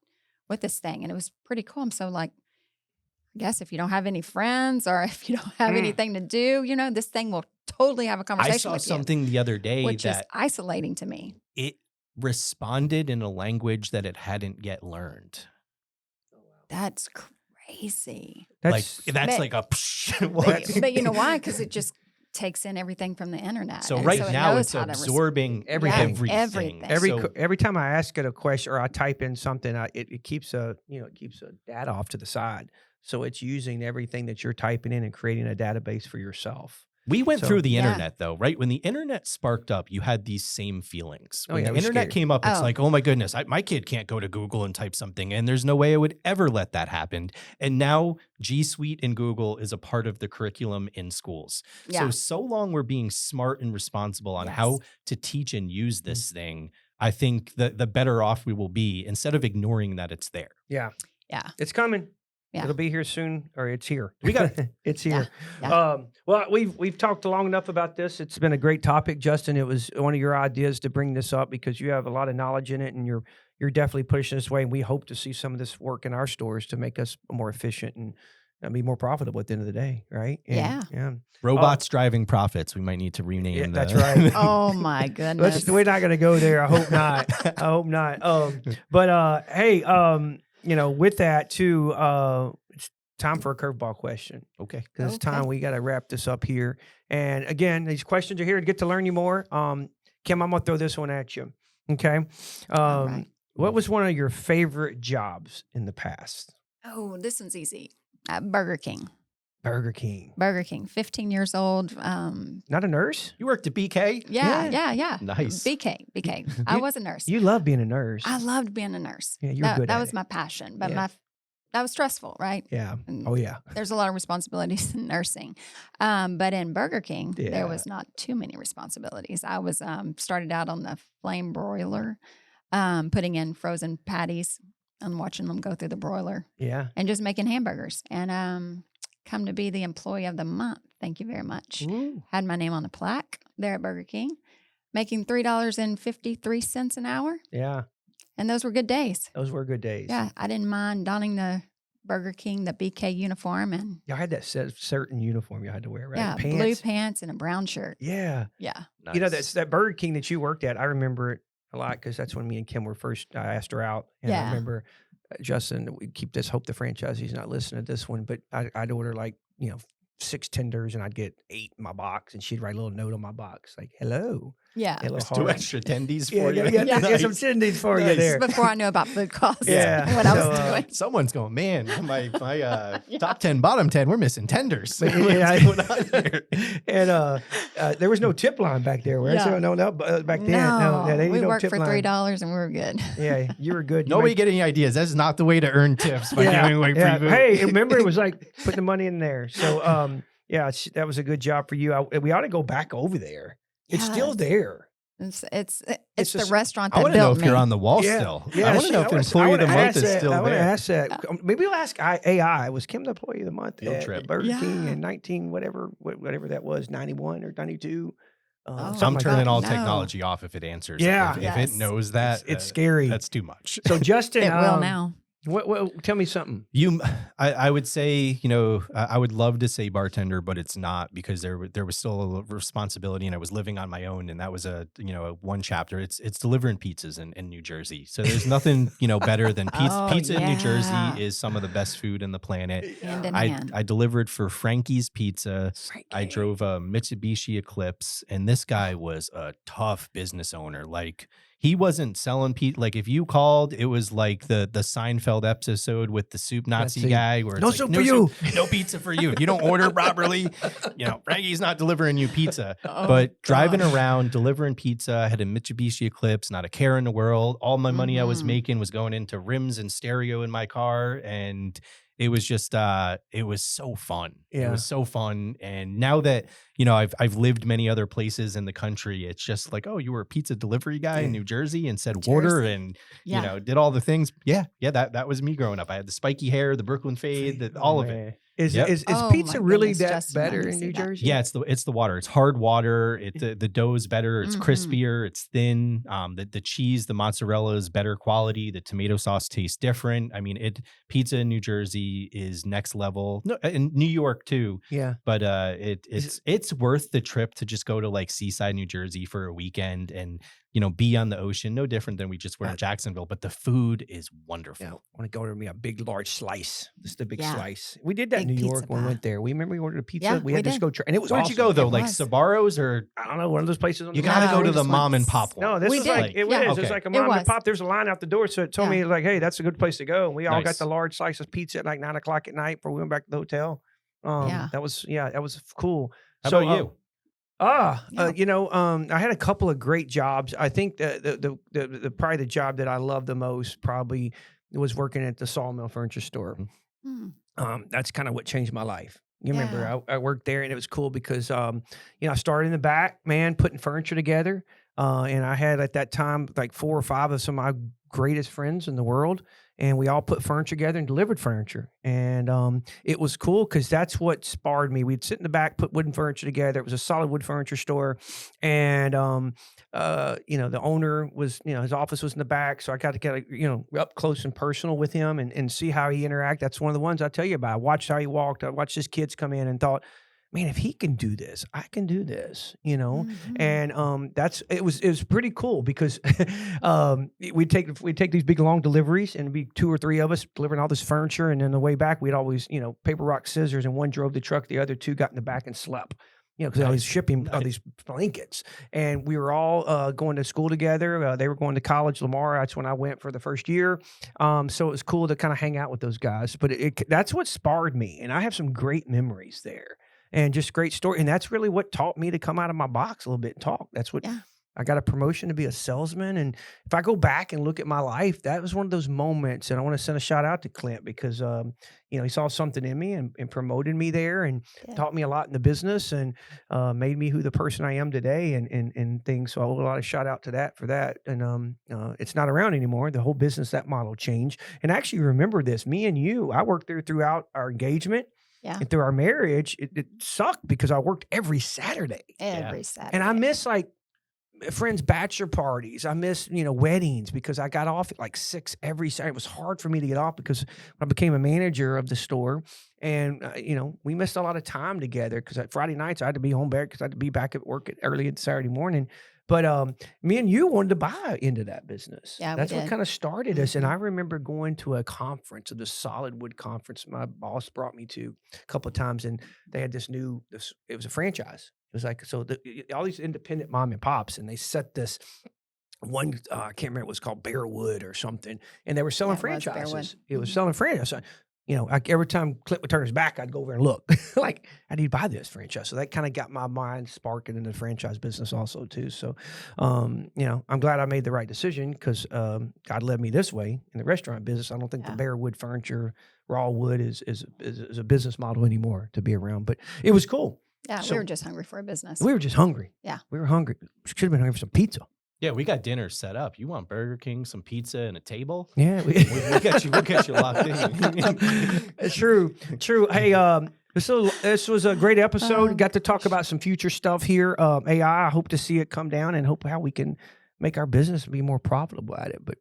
with this thing. And it was pretty cool. I'm so like, I guess if you don't have any friends or if you don't have anything to do, this thing will totally have a I conversation saw with something the other day you, which is that isolating to me. it responded in a language that it hadn't yet learned. That's crazy. That's That's But- like a But you know why? Because it just takes in everything from the internet. So and right it now knows it's how to absorbing everything. everything. Everything. So every time I ask it a question or I type in something, it keeps a data off to the side. So it's using everything that you're typing in and creating a database for yourself. we went So- through the Yeah. internet though, right? When the internet sparked up, you had these same feelings. Oh, When yeah, it the was internet scary. came up, it's Oh. like, oh my goodness, my kid can't go to Google and type something, and there's no way I would ever let that happen. And now G Suite and Google is a part of the curriculum in schools. Yeah. So long we're being smart and responsible on how Yes. to teach and use this thing. I think the better off we will be instead of ignoring that it's there. Yeah. Yeah. It's coming. Yeah. It'll be here soon, or it's here. We got- it's here. Yeah. Well, we've talked long enough about this. It's been a great topic, Justin. It was one of your ideas to bring this up because you have a lot of knowledge in it, and you're definitely pushing this way. And we hope to see some of this work in our stores to make us more efficient and be more profitable at the end of the day, right? And, yeah. Robots driving profits. We might need to rename Yeah, the- that's right. Oh my goodness. We're not going to go there. I hope not. I hope not. But hey, with that too, it's time for a curveball question. Okay. Because it's Okay. time we got to wrap this up here. And again, these questions are here to get to learn you more. Kim, I'm gonna throw this one at you. Okay. All right. What was one of your favorite jobs in the past? Oh, this one's easy. Burger King. Burger King. Burger King. 15 years old. Not a nurse? You worked at BK? Yeah. Nice. BK. I was a nurse. You love being a nurse. I loved being a nurse. Yeah, you're good That at was it. my passion, but Yeah. that was stressful, right? Yeah. And Oh yeah. There's a lot of responsibilities in nursing. But in Burger King, Yeah. there was not too many responsibilities. I was started out on the flame broiler, putting in frozen patties and watching them go through the broiler Yeah. and just making hamburgers. And come to be the employee of the month. Thank you very much. Ooh. Had my name on the plaque there at Burger King, making $3.53 an hour. Yeah. And those were good days. Those were good days. Yeah, I didn't mind donning the Burger King, the BK uniform, and Y'all had that certain uniform you had to wear, right? yeah, blue Pants. pants and a brown shirt. Yeah. Yeah. You know, Nice. that's that Burger King that you worked at. I remember it a lot because that's when me and Kim were first. I asked her out, and I Yeah. remember Justin. We keep this. Hope the franchisee's not listening to this one, but I'd order 6 tenders, and I'd get 8 in my box, and she'd write a little note on my box like "Hello." Yeah. A little There's 2 heart. extra tendies Yeah, for you. yeah, yeah. Get some Nice. tendies for you Nice. there. Before I knew about food costs. Yeah, What I was so, doing. Someone's going, man, my top 10, bottom 10, we're missing tenders. But, What's yeah, going on here? And there was no tip line back there, right? Yeah. So, no, back then. No, they didn't we no worked tip for line. $3 and we were good. Yeah, you were good. You Nobody made- get any ideas. That's not the way to earn tips by giving away free food. Hey, remember it was like putting the money in there. So, that was a good job for you. We ought to go back over there. It's still Yes. there. It's It's the just- restaurant I that want to know built if me. you're on the wall Yeah, still. yeah, I want to know if the I employee of the wanna month ask is that. still I want to there. ask that. Maybe we'll ask AI. Was Kim the employee of the month Field at trip. Burger King Yeah. in 19 whatever that was, 91 or 92? Oh, Something I'm like turning that. all No. technology off if it answers. Yeah. If Yes. it knows that, It's scary. That's too much. So Justin, It will now. What? Tell me something. I would say, I would love to say bartender, but it's not because there was still a responsibility, and I was living on my own, and that was a one chapter. It's delivering pizzas in New Jersey. So there's nothing better than pizza. Oh, Pizza in New yeah. Jersey is some of the best food in the planet. Hand in I hand. delivered for Frankie's Pizza. I Frankie. drove a Mitsubishi Eclipse, and this guy was a tough business owner. Like, he wasn't selling pizza. Like, if you called, it was like the Seinfeld episode with the soup Nazi Nazi. guy, where it's No like, soup for you. no pizza for you. If you don't order properly, Frankie's not delivering you pizza. Oh, But driving gosh. around, delivering pizza, I had a Mitsubishi Eclipse, not a care in the world. All my money I was Mhm. making was going into rims and stereo in my car, and it was just it was so fun. It Yeah. was so fun. And now that I've lived many other places in the country, it's just like, oh, you were a pizza delivery guy in Yeah. New Jersey and said order Jersey. and Yeah. did all the things. Yeah, that was me growing up. I had the spiky hair, the Brooklyn fade, all of it. Yep. is Oh, pizza my really goodness, that Justin, I better can in see New that. Jersey? Yeah, it's the water. It's hard water. The dough is better. It's Mhm. crispier. It's thin. The cheese, the mozzarella is better quality. The tomato sauce tastes different. I mean, pizza in New Jersey is next level. No, in New York too. Yeah. But Is it's worth the trip to just go to like Seaside, New Jersey for a weekend and be on the ocean. No different than we just were in Jacksonville. But the food is wonderful. Yeah, I want to go to me a big, large slice. Just a big Yeah. slice. We did that in Big New pizza York when we pie. went there. We remember we ordered a pizza. Yeah, We we had to did. go try, and it was Where'd awesome. you go though? It Like was. Sabaros, or I don't know, one of those places on you the got to side. go No, to we the just mom went and pop one? No, this We was did. like it Yeah. was. It's Okay. like a It mom and was. pop. There's a line out the door, so it told Yeah. me like, hey, that's a good place to go. And we all got Nice. the large slice of pizza at like 9 o'clock at night before we went back to the hotel. Yeah. That was cool. How So, about you? Yeah. I had a couple of great jobs. I think the probably the job that I loved the most probably was working at the Sawmill Furniture Store. Mm. That's kind of what changed my life. You remember Yeah. I worked there and it was cool because, I started in the back, man, putting furniture together. And I had at that time like 4 or 5 of some of my greatest friends in the world. And we all put furniture together and delivered furniture. And it was cool because that's what sparred me. We'd sit in the back, put wooden furniture together. It was a solid wood furniture store. And, the owner was, his office was in the back. So I got to get, up close and personal with him and see how he interact. That's one of the ones I tell you about. I watched how he walked. I watched his kids come in and thought, man, if he can do this, I can do this, Mhm. and it was pretty cool because we'd take these big long deliveries and it'd be 2 or 3 of us delivering all this furniture, and then the way back we'd always paper rock scissors, and one drove the truck, the other 2 got in the back and slept. Because I was Nice. shipping all these blankets, and we were all going to school together. They were going to college, Lamar. That's when I went for the first year. So it was cool to kind of hang out with those guys. But that's what sparred me, and I have some great memories there, and just great story. And that's really what taught me to come out of my box a little bit and talk. That's what Yeah. I got a promotion to be a salesman. And if I go back and look at my life, that was one of those moments. And I want to send a shout out to Clint because, he saw something in me and promoted me there and Yeah. taught me a lot in the business and made me who the person I am today and things. So I owe a lot of shout out to that for that. And it's not around anymore. The whole business, that model changed. And I actually remember this, me and you, I worked there throughout our engagement. Yeah. And through our marriage, it sucked because I worked every Saturday. Every Saturday. And I miss like friends' bachelor parties. I miss, weddings because I got off at like 6 every Saturday. It was hard for me to get off because I became a manager of the store. And, we missed a lot of time together because Friday nights I had to be home back because I had to be back at work early at Saturday morning. But me and you wanted to buy into that business. Yeah, we That's what did. kind of started us. And Mhm. I remember going to a conference, the solid wood conference my boss brought me to a couple of times. And they had it was a franchise. It was like, so all these independent mom and pops, and they set this one, I can't remember, it was called Bearwood or something. And they were selling Yeah, it was Bearwood. franchises. It was Mhm. selling franchises. Every time Clint would turn his back, I'd go over and look like, I need to buy this franchise. So that kind of got my mind sparking into the franchise business also too. So, I'm glad I made the right decision because God led me this way in the restaurant business. I don't think the Yeah. Bearwood furniture, raw wood is a business model anymore to be around, but it was cool. Yeah, So- we were just hungry for a business. We were just hungry. Yeah. We were hungry. Should have been hungry for some pizza. Yeah, we got dinner set up. You want Burger King, some pizza, and a table? Yeah. We'll get you locked in. It's true. Hey, this was a great episode. Got to talk about some future stuff here. AI, I hope to see it come down and hope how we can make our business be more profitable at it. But,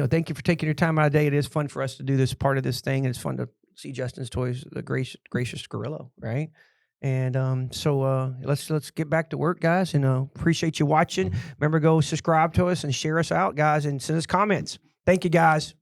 thank you for taking your time out of the day. It is fun for us to do this part of this thing. And it's fun to see Justin's toys, the gracious gorilla, right? And so let's get back to work, guys. And appreciate you watching. Remember, go subscribe to us and share us out, guys, and send us comments. Thank you, guys.